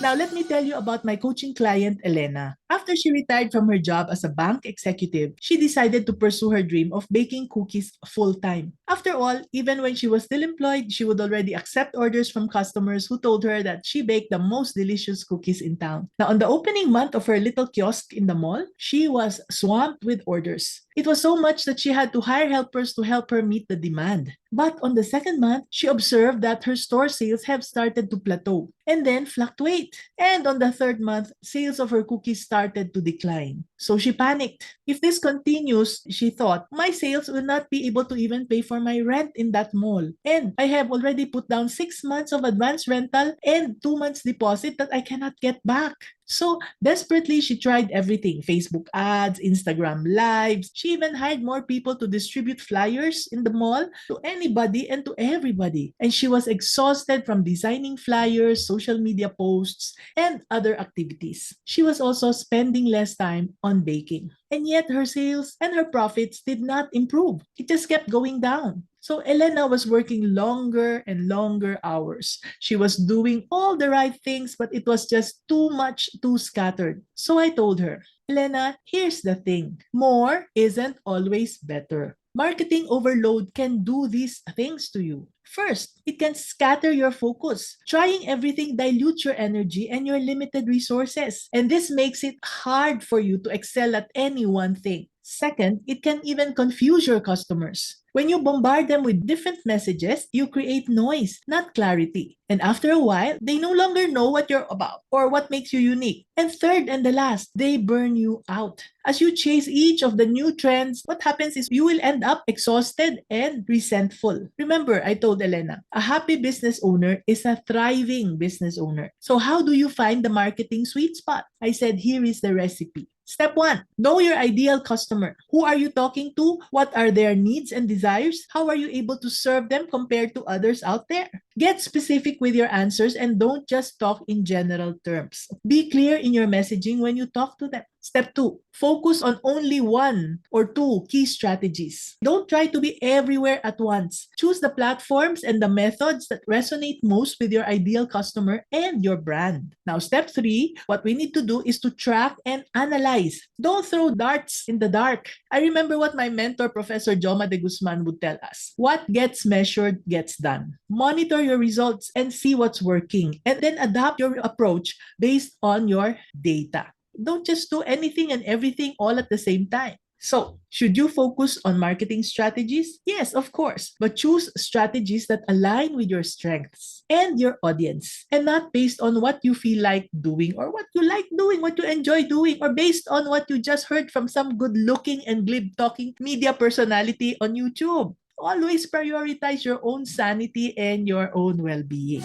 Now, let me tell you about my coaching client, Elena. After she retired from her job as a bank executive, she decided to pursue her dream of baking cookies full time. After all, even when she was still employed, she would already accept orders from customers who told her that she baked the most delicious cookies in town. Now, on the opening month of her little kiosk in the mall, she was swamped with orders. It was so much that she had to hire helpers to help her meet the demand. But on the second month, she observed that her store sales have started to plateau and then fluctuate. And on the third month, sales of her cookies started to decline. So she panicked. If this continues, she thought, my sales will not be able to even pay for my rent in that mall. And I have already put down 6 months of advance rental and 2 months deposit that I cannot get back. So desperately, she tried everything: Facebook ads, Instagram lives. She even hired more people to distribute flyers in the mall to anybody and to everybody. And she was exhausted from designing flyers, social media posts, and other activities. She was also spending less time on baking. And yet her sales and her profits did not improve. It just kept going down. So Elena was working longer and longer hours. She was doing all the right things, but it was just too much, too scattered. So I told her, Elena, here's the thing. More isn't always better. Marketing overload can do these things to you. First, it can scatter your focus. Trying everything dilutes your energy and your limited resources. And this makes it hard for you to excel at any one thing. Second, it can even confuse your customers. When you bombard them with different messages, you create noise, not clarity. And after a while, they no longer know what you're about or what makes you unique. And third and the last, they burn you out. As you chase each of the new trends, what happens is you will end up exhausted and resentful. Remember, I told Elena, a happy business owner is a thriving business owner. So how do you find the marketing sweet spot? I said, here is the recipe. Step 1, know your ideal customer. Who are you talking to? What are their needs and desires? How are you able to serve them compared to others out there? Get specific with your answers and don't just talk in general terms. Be clear in your messaging when you talk to them. Step 2, focus on only one or two key strategies. Don't try to be everywhere at once. Choose the platforms and the methods that resonate most with your ideal customer and your brand. Now, step 3, what we need to do is to track and analyze. Don't throw darts in the dark. I remember what my mentor, Professor Joma de Guzman, would tell us. What gets measured gets done. Monitor your results and see what's working, and then adapt your approach based on your data. Don't just do anything and everything all at the same time. So, should you focus on marketing strategies? Yes, of course, but choose strategies that align with your strengths and your audience, and not based on what you feel like doing or what you like doing, what you enjoy doing, or based on what you just heard from some good-looking and glib-talking media personality on YouTube. Always prioritize your own sanity and your own well-being.